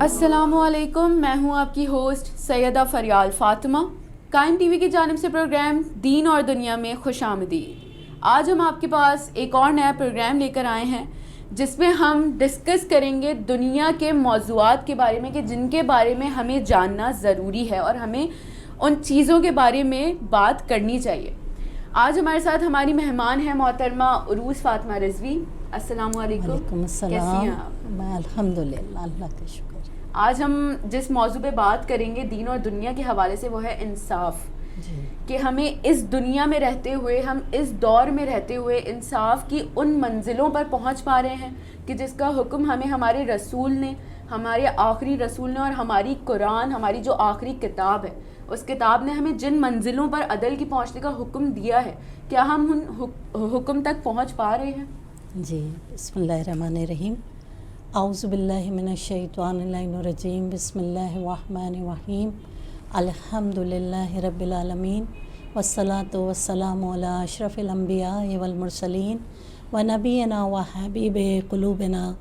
السلام علیکم، میں ہوں آپ کی ہوسٹ سیدہ فریال فاطمہ۔ قائم ٹی وی کی جانب سے پروگرام دین اور دنیا میں خوش آمدید۔ آج ہم آپ کے پاس ایک اور نیا پروگرام لے کر آئے ہیں جس میں ہم ڈسکس کریں گے دنیا کے موضوعات کے بارے میں کہ جن کے بارے میں ہمیں جاننا ضروری ہے اور ہمیں ان چیزوں کے بارے میں بات کرنی چاہیے۔ آج ہمارے ساتھ ہماری مہمان ہیں محترمہ عروس فاطمہ رضوی۔ السلام علیکم۔ وعلیکم السلام۔ کیسی ہیں آپ؟ میں الحمدللہ، اللہ کا شکر۔ آج ہم جس موضوع پہ بات کریں گے دین اور دنیا کے حوالے سے وہ ہے انصاف، کہ ہمیں اس دنیا میں رہتے ہوئے، ہم اس دور میں رہتے ہوئے انصاف کی ان منزلوں پر پہنچ پا رہے ہیں کہ جس کا حکم ہمیں ہمارے رسول نے، ہمارے آخری رسول نے، اور ہماری قرآن، ہماری جو آخری کتاب ہے، اس کتاب نے ہمیں جن منزلوں پر عدل کی پہنچنے کا حکم دیا ہے، کیا ہم ان حکم تک پہنچ پا رہے ہیں؟ جی، بسم اللہ الرحمن الرحیم۔ اعوذ باللہ من الشیطان الرجیم، بسم اللہ الرحمن الرحیم۔ الحمدللہ رب العالمین، والصلاة والسلام علی اشرف الانبیاء والمرسلین، ونبینا وحبیب قلوبنا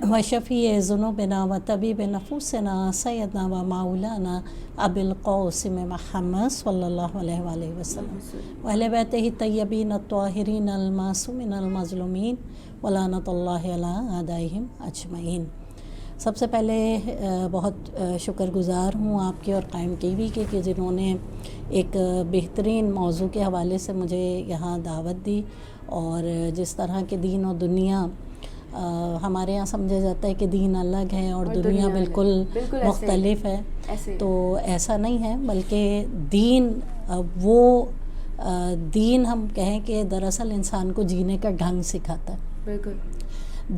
وشفیع ذنوبنا وطبیب نفوسنا سیدنا و مولانا ابی القاسم محمد صلی اللہ علیہ وآلہ وسلم واہل بیتہ الطیبین الطاہرین المعصومین المظلومین ولعنۃ اللہ علی اعدائہم اجمعین۔ سب سے پہلے بہت شکر گزار ہوں آپ کے اور قائم ٹی وی کے کہ جنہوں نے ایک بہترین موضوع کے حوالے سے مجھے یہاں دعوت دی، اور جس طرح کے دین اور دنیا ہمارے یہاں سمجھا جاتا ہے کہ دین الگ ہے اور دنیا بالکل مختلف ہے، تو ایسا نہیں ہے، بلکہ دین وہ دین ہم کہیں کہ دراصل انسان کو جینے کا ڈھنگ سکھاتا ہے۔ بالکل،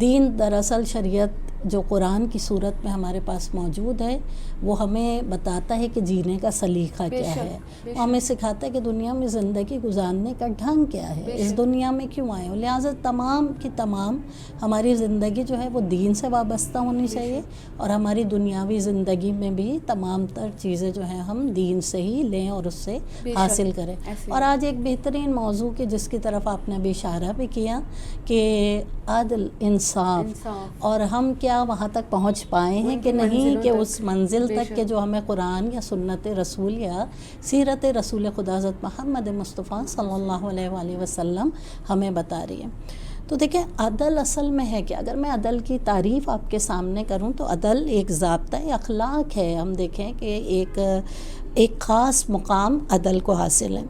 دین دراصل شریعت جو قرآن کی صورت میں ہمارے پاس موجود ہے وہ ہمیں بتاتا ہے کہ جینے کا سلیقہ کیا ہے، وہ ہمیں سکھاتا ہے کہ دنیا میں زندگی گزارنے کا ڈھنگ کیا ہے، اس دنیا میں کیوں آئے ہو۔ لہٰذا تمام کی تمام ہماری زندگی جو ہے وہ دین سے وابستہ ہونی چاہیے، اور ہماری دنیاوی زندگی میں بھی تمام تر چیزیں جو ہیں ہم دین سے ہی لیں اور اس سے حاصل کریں۔ اور آج ایک بہترین موضوع کہ جس کی طرف آپ نے ابھی اشارہ بھی کیا کہ عدل، انصاف، اور ہم کیا وہاں تک پہنچ پائے ہیں کہ نہیں، کہ اس منزل تک کہ جو ہمیں قرآن یا سنت رسول یا سیرت رسول خدا حضرت محمد مصطفیٰ صلی اللہ علیہ وآلہ وسلم ہمیں بتا رہی ہے۔ تو دیکھیں، عدل اصل میں ہے کہ اگر میں عدل کی تعریف آپ کے سامنے کروں تو عدل ایک ضابطہ اخلاق ہے۔ ہم دیکھیں کہ ایک خاص مقام عدل کو حاصل ہے،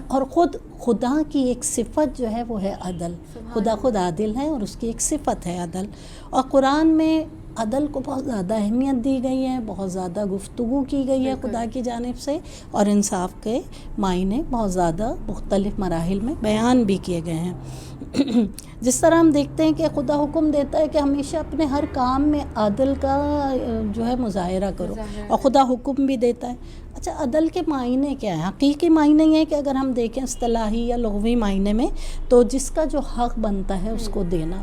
اور خدا کی ایک صفت جو ہے وہ ہے عدل۔ خدا خود عادل ہے اور اس کی ایک صفت ہے عدل، اور قرآن میں عدل کو بہت زیادہ اہمیت دی گئی ہے، بہت زیادہ گفتگو کی گئی ہے خدا کی جانب سے، اور انصاف کے معنی بہت زیادہ مختلف مراحل میں بیان بھی کیے گئے ہیں۔ جس طرح ہم دیکھتے ہیں کہ خدا حکم دیتا ہے کہ ہمیشہ اپنے ہر کام میں عدل کا جو ہے مظاہرہ کرو، اور خدا حکم بھی دیتا ہے۔ اچھا، عدل کے معنی کیا ہے؟ حقیقی معنی یہ ہے کہ اگر ہم دیکھیں اصطلاحی یا لغوی معنی میں تو جس کا جو حق بنتا ہے اس کو دینا،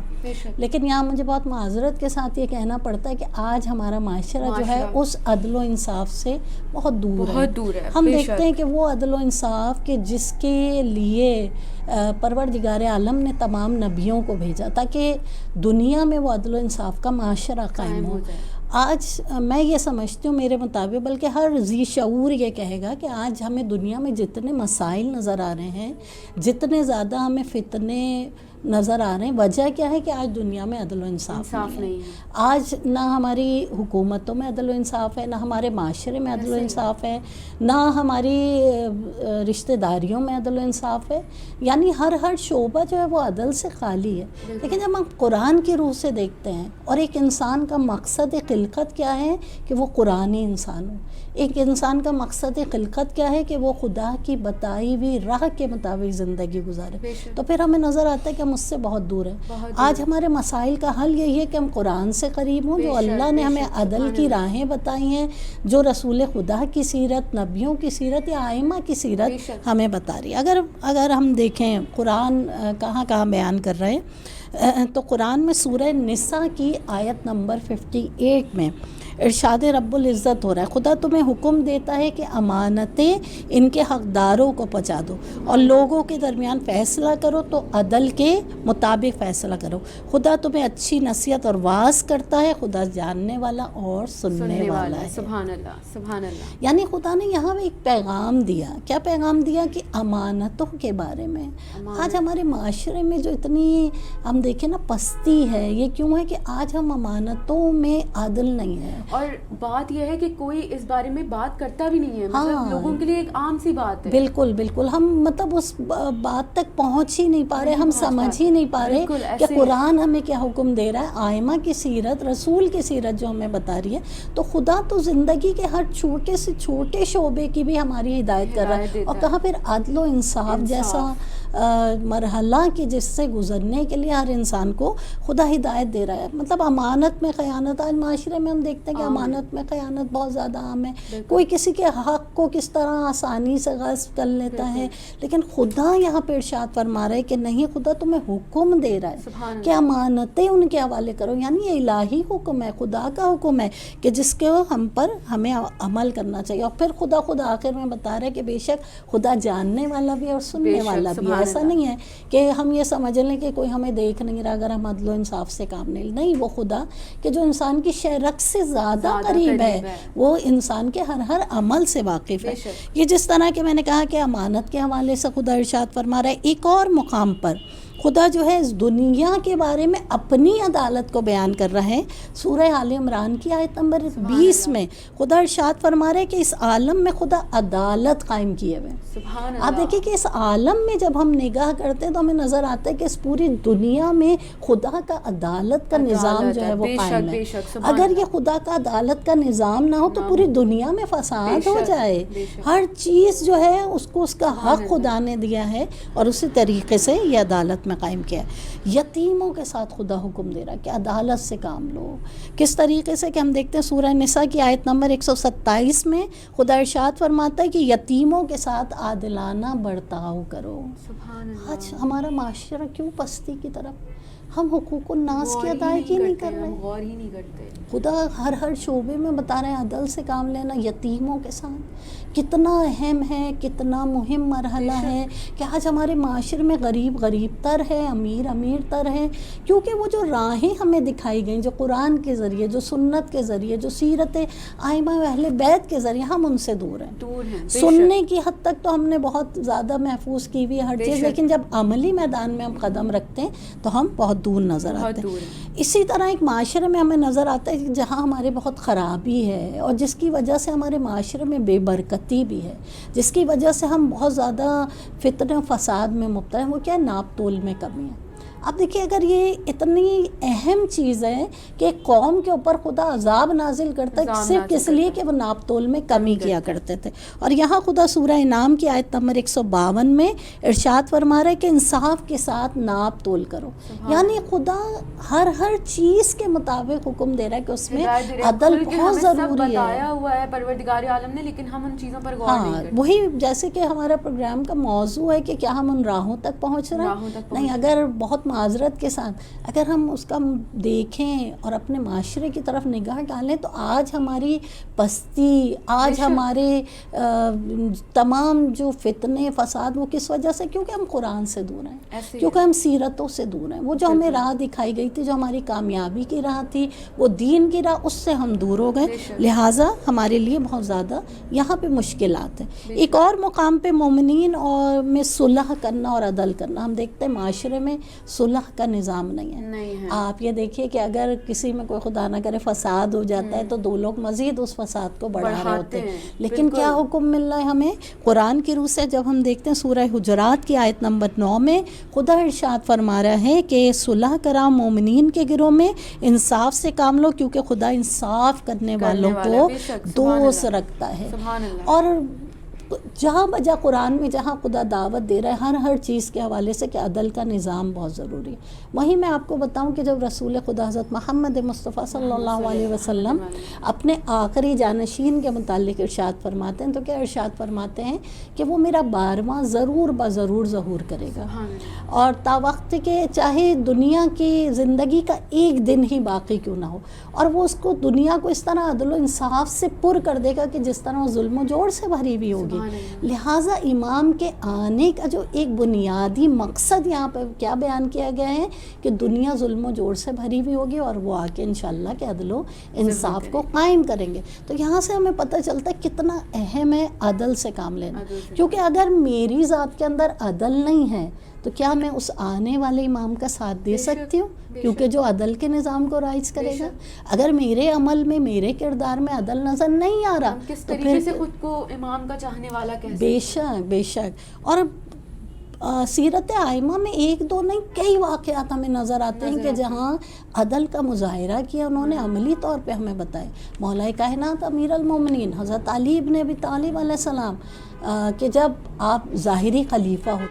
لیکن یہاں مجھے بہت معذرت کے ساتھ یہ کہنا پڑتا ہے کہ آج ہمارا معاشرہ جو ہے اس عدل و انصاف سے بہت دور ہے۔ ہم دیکھتے ہیں کہ وہ عدل و انصاف کہ جس کے لیے پروردگار عالم نے تمام نبیوں کو بھیجا تاکہ دنیا میں وہ عدل و انصاف کا معاشرہ قائم ہو۔ آج میں یہ سمجھتی ہوں میرے مطابق، بلکہ ہر ذی شعور یہ کہے گا کہ آج ہمیں دنیا میں جتنے مسائل نظر آ رہے ہیں، جتنے زیادہ ہمیں فتنے نظر آ رہے ہیں، وجہ کیا ہے کہ آج دنیا میں عدل و انصاف نہیں ہے۔ آج نہ ہماری حکومتوں میں عدل و انصاف ہے، نہ ہمارے معاشرے میں عدل و انصاف ہے، نہ ہماری رشتہ داریوں میں عدل و انصاف ہے، یعنی ہر شعبہ جو ہے وہ عدل سے خالی ہے۔ لیکن جب ہم قرآن کی روح سے دیکھتے ہیں، اور ایک انسان کا مقصد خلقت کیا ہے کہ وہ قرآنی انسان ہو، ایک انسان کا مقصد خلقت کیا ہے کہ وہ خدا کی بتائی ہوئی راہ کے مطابق زندگی گزارے، تو پھر ہمیں نظر آتا ہے کہ ہم اس سے بہت دور ہیں۔ آج ہمارے مسائل کا حل یہی ہے کہ ہم قرآن سے قریب ہوں، جو اللہ نے ہمیں عدل کی راہیں بتائی ہیں، جو رسول خدا کی سیرت، نبیوں کی سیرت یا ائمہ کی سیرت ہمیں بتا رہی ہے۔ اگر ہم دیکھیں قرآن کہاں کہاں بیان کر رہے ہیں، تو قرآن میں سورہ نساء کی آیت نمبر 58 میں ارشاد رب العزت ہو رہا ہے خدا تمہیں حکم دیتا ہے کہ امانتیں ان کے حقداروں کو پہنچا دو اور لوگوں کے درمیان فیصلہ کرو تو عدل کے مطابق فیصلہ کرو. خدا تمہیں اچھی نصیحت اور واعظ کرتا ہے, خدا جاننے والا اور سننے والا ہے. سبحان اللہ, سبحان اللہ. یعنی خدا نے یہاں ایک پیغام دیا. کیا پیغام دیا؟ کہ امانتوں کے بارے میں. آج ہمارے معاشرے میں جو اتنی ہم دیکھیں نا پستی ہے, یہ کیوں ہے کہ آج ہم امانتوں میں عادل نہیں ہیں. اور بات یہ ہے کہ کوئی اس بارے میں بات کرتا بھی نہیں ہے, مطلب لوگوں کے لیے ایک عام سی بات ہے. بالکل بالکل, ہم مطلب اس بات تک پہنچ ہی نہیں پا رہے, ہم سمجھ ہی نہیں پا رہے کہ قرآن ہمیں کیا حکم دے رہا ہے. آئمہ کی سیرت, رسول کی سیرت جو ہمیں بتا رہی ہے, تو خدا تو زندگی کے ہر چھوٹے سے چھوٹے شعبے کی بھی ہماری ہدایت کر رہا ہے. اور کہاں پھر عدل و انصاف جیسا مرحلہ کہ جس سے گزرنے کے لیے ہر انسان کو خدا ہدایت دے رہا ہے. مطلب امانت میں خیانت, آج معاشرے میں ہم دیکھتے ہیں کہ امانت میں خیانت بہت زیادہ عام ہے. کوئی کسی کے حق کو کس طرح آسانی سے غصب کر لیتا ہے, لیکن خدا یہاں پہ ارشاد فرما رہا ہے کہ نہیں, خدا تمہیں حکم دے رہا ہے کہ امانتیں ان کے حوالے کرو. یعنی یہ الہی حکم ہے, خدا کا حکم ہے کہ جس کے ہمیں عمل کرنا چاہیے. اور پھر خدا آخر میں بتا رہا ہے کہ بے شک خدا جاننے والا بھی اور سننے والا بھی. ایسا نہیں ہے کہ ہم یہ سمجھ لیں کہ کوئی ہمیں دیکھ نہیں رہا اگر ہم عدل و انصاف سے کام نہیں. وہ خدا کہ جو انسان کی شرک سے زیادہ قریب ہے, وہ انسان کے ہر عمل سے واقف ہے. یہ جس طرح کہ میں نے کہا کہ امانت کے حوالے سے خدا ارشاد فرما رہا ہے. ایک اور مقام پر خدا جو ہے اس دنیا کے بارے میں اپنی عدالت کو بیان کر رہا ہے. سورہ آل عمران کی آیت نمبر 20 میں خدا ارشاد فرما رہا ہے کہ اس عالم میں خدا عدالت قائم کیے ہوئے. آپ دیکھیں کہ اس عالم میں جب ہم نگاہ کرتے ہیں تو ہمیں نظر آتا ہے کہ اس پوری دنیا میں خدا کا عدالت کا نظام جو ہے وہ قائم ہے. اگر یہ خدا کا عدالت کا نظام نہ ہو تو پوری دنیا میں فساد ہو جائے. ہر چیز جو ہے اس کو اس کا حق خدا نے دیا ہے اور اسی طریقے سے یہ عدالت میں قائم کیا ہے. یتیموں کے ساتھ خدا حکم دے رہا ہے کہ عدالت سے کام لو. کس طریقے سے کہ ہم دیکھتے ہیں سورہ نساء کی آیت نمبر 127 میں خدا ارشاد فرماتا ہے کہ یتیموں کے ساتھ عادلانہ برتاؤ کرو. آج ہمارا معاشرہ کیوں پستی کی طرف, ہم حقوق الناس کی ادائیگی نہیں کر رہے, غور ہی نہیں کرتے. خدا ہر شعبے میں بتا رہے ہیں عدل سے کام لینا. یتیموں کے ساتھ کتنا اہم ہے, کتنا مہم مرحلہ ہے کہ آج ہمارے معاشرے میں غریب تر ہے, امیر تر ہے, کیونکہ وہ جو راہیں ہمیں دکھائی گئیں, جو قرآن کے ذریعے, جو سنت کے ذریعے, جو سیرت ائمہ اہل بیت کے ذریعے, ہم ان سے دور ہیں. سننے کی حد تک تو ہم نے بہت زیادہ محفوظ کی ہوئی ہے ہر چیز, لیکن جب عملی میدان میں ہم قدم رکھتے ہیں تو ہم بہت دور نظر آتے ہیں. اسی طرح ایک معاشرے میں ہمیں نظر آتا ہے کہ جہاں ہمارے بہت خرابی ہے اور جس کی وجہ سے ہمارے معاشرے میں بے برکتی بھی ہے, جس کی وجہ سے ہم بہت زیادہ فتنہ و فساد میں مبتلا ہیں, وہ کیا ہے, ناپ تول میں کمی ہے. اب دیکھیے اگر یہ اتنی اہم چیز ہے کہ ایک قوم کے اوپر خدا عذاب نازل کرتا ہے صرف اس لیے کہ وہ ناپ تول میں کمی کیا کرتے تھے. اور یہاں خدا سورہ انعام کی آیت نمبر 152 میں ارشاد فرما رہا ہے کہ انصاف کے ساتھ ناپ تول کرو. یعنی خدا ہر چیز کے مطابق حکم دے رہا ہے کہ اس میں عدل بہت ضروری ہے. بتایا ہوا ہے پروردگار عالم نے, لیکن ہم ان چیزوں پر غور نہیں کرتے. وہی جیسے کہ ہمارا پروگرام کا موضوع ہے کہ کیا ہم ان راہوں تک پہنچ رہے ہیں. نہیں, اگر بہت معذرت کے ساتھ اگر ہم اس کا دیکھیں اور اپنے معاشرے کی طرف نگاہ ڈالیں تو آج ہماری پستی, آج ہمارے تمام جو فتنے فساد وہ کس وجہ سے, کیونکہ ہم قرآن سے دور ہیں, کیونکہ ہم سیرتوں سے دور ہیں. وہ جو ہمیں راہ دکھائی گئی تھی, جو ہماری کامیابی کی راہ تھی, وہ دین کی راہ, اس سے ہم دور ہو گئے. لہٰذا ہمارے لیے بہت زیادہ یہاں پہ مشکلات ہیں. ایک اور مقام پہ مومنین اور میں صلح کرنا اور عدل کرنا, ہم دیکھتے ہیں معاشرے میں صلح کا نظام نہیں ہے. آپ یہ دیکھیے کہ اگر کسی میں کوئی خدا نہ کرے فساد ہو جاتا ہے تو دو لوگ مزید اس فساد کو بڑھا رہے ہوتے ہیں. لیکن کیا حکم مل رہا ہے ہمیں قرآن کی روح سے؟ جب ہم دیکھتے ہیں سورہ حجرات کی آیت نمبر 9 میں خدا ارشاد فرما رہا ہے کہ صلح کرا مومنین کے گروہ میں, انصاف سے کام لو کیونکہ خدا انصاف کرنے والوں کو دوست رکھتا ہے. اور جہاں بجا قرآن میں جہاں خدا دعوت دے رہا ہے ہر چیز کے حوالے سے کہ عدل کا نظام بہت ضروری ہے. وہیں میں آپ کو بتاؤں کہ جب رسول خدا حضرت محمد مصطفیٰ صلی اللہ علیہ وسلم اپنے آخری جانشین کے متعلق ارشاد فرماتے ہیں تو کیا ارشاد فرماتے ہیں کہ وہ میرا 12واں ضرور بضرور ظہور کرے گا، اور تا وقت کے چاہے دنیا کی زندگی کا ایک دن ہی باقی کیوں نہ ہو، اور وہ اس کو دنیا کو اس طرح عدل و انصاف سے پر کر دے گا کہ جس طرح وہ ظلم و جور سے بھری ہوئی ہوگی. لہٰذا امام کے آنے کا جو ایک بنیادی مقصد یہاں پہ کیا بیان کیا گیا ہے کہ دنیا ظلم و جور سے بھری ہوئی ہوگی اور وہ آ کے انشاءاللہ کہ عدل و انصاف کو قائم کریں گے. تو یہاں سے ہمیں پتہ چلتا ہے کتنا اہم ہے عدل سے کام لینا، کیونکہ اگر میری ذات کے اندر عدل نہیں ہے تو کیا میں اس آنے والے امام کا ساتھ دے سکتی ہوں؟ کیونکہ جو عدل کے نظام کو رائج کرے گا. اگر میرے عمل میں میرے کردار میں عدل نظر نہیں آ رہا کس طریقے سے خود کو امام کا چاہنے والا کہہ سکتے ہیں. بے شک. اور سیرت آئمہ میں ایک دو نہیں کئی واقعات ہمیں نظر آتے ہیں کہ جہاں عدل کا مظاہرہ کیا انہوں نے عملی طور پہ ہمیں بتائے. مولا کائنات امیر المومنین حضرت علی ابن ابی طالب علیہ السلام کہ جب آپ ظاہری خلیفہ ہو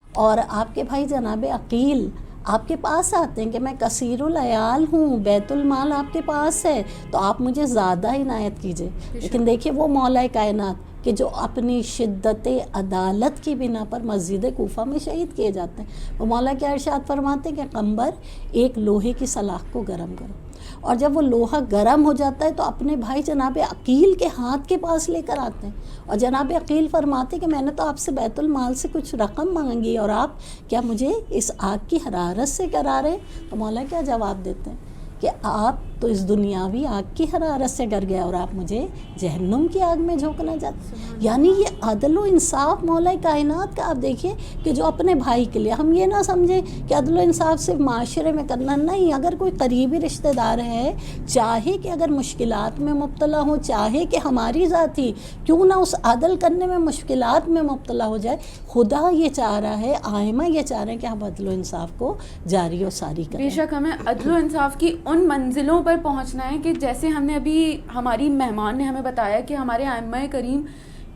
اور آپ کے بھائی جناب عقیل آپ کے پاس آتے ہیں کہ میں کثیر العیال ہوں، بیت المال آپ کے پاس ہے تو آپ مجھے زیادہ عنایت کیجئے. لیکن دیکھیے وہ مولا کائنات کہ جو اپنی شدت عدالت کی بنا پر مسجد کوفہ میں شہید کیے جاتے ہیں، وہ مولا کیا ارشاد فرماتے ہیں کہ قمبر ایک لوہے کی سلاخ کو گرم کرو، اور جب وہ لوہا گرم ہو جاتا ہے تو اپنے بھائی جناب عقیل کے ہاتھ کے پاس لے کر آتے ہیں، اور جناب عقیل فرماتے کہ میں نے تو آپ سے بیت المال سے کچھ رقم مانگی اور آپ کیا مجھے اس آگ کی حرارت سے کرا رہے؟ تو مولا کیا جواب دیتے ہیں کہ آپ تو اس دنیاوی آگ کی حرارت سے ڈر گیا اور آپ مجھے جہنم کی آگ میں جھونکنا چاہتے. یعنی یہ عدل و انصاف مولا کائنات کا آپ دیکھیے کہ جو اپنے بھائی کے لیے، ہم یہ نہ سمجھیں کہ عدل و انصاف صرف معاشرے میں کرنا نہیں، اگر کوئی قریبی رشتہ دار ہے چاہے کہ اگر مشکلات میں مبتلا ہو، چاہے کہ ہماری ذاتی کیوں نہ اس عدل کرنے میں مشکلات میں مبتلا ہو جائے، خدا یہ چاہ رہا ہے، آئمہ یہ چاہ رہے ہیں کہ ہم عدل و انصاف کو جاری و ساری کریں. بے شک ہمیں عدل و انصاف کی ان منزلوں پر پہنچنا ہے کہ جیسے ہم نے ابھی ہماری مہمان نے ہمیں بتایا کہ ہمارے ائمہ کریم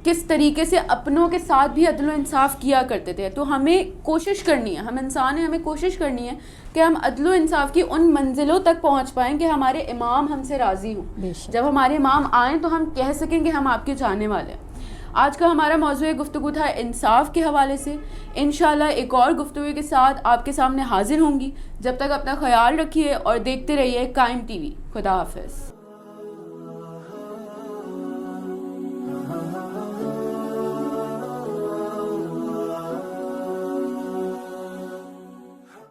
کس طریقے سے اپنوں کے ساتھ بھی عدل و انصاف کیا کرتے تھے. تو ہمیں کوشش کرنی ہے، ہم انسان ہیں، ہمیں کوشش کرنی ہے کہ ہم عدل و انصاف کی ان منزلوں تک پہنچ پائیں کہ ہمارے امام ہم سے راضی ہوں. جب ہمارے امام آئیں تو ہم کہہ سکیں کہ ہم آپ کے چاہنے والے ہیں. آج کا ہمارا موضوع گفتگو تھا انصاف کے حوالے سے. انشاءاللہ ایک اور گفتگو کے ساتھ آپ کے سامنے حاضر ہوں گی. جب تک اپنا خیال رکھیے اور دیکھتے رہیے قائم ٹی وی. خدا حافظ.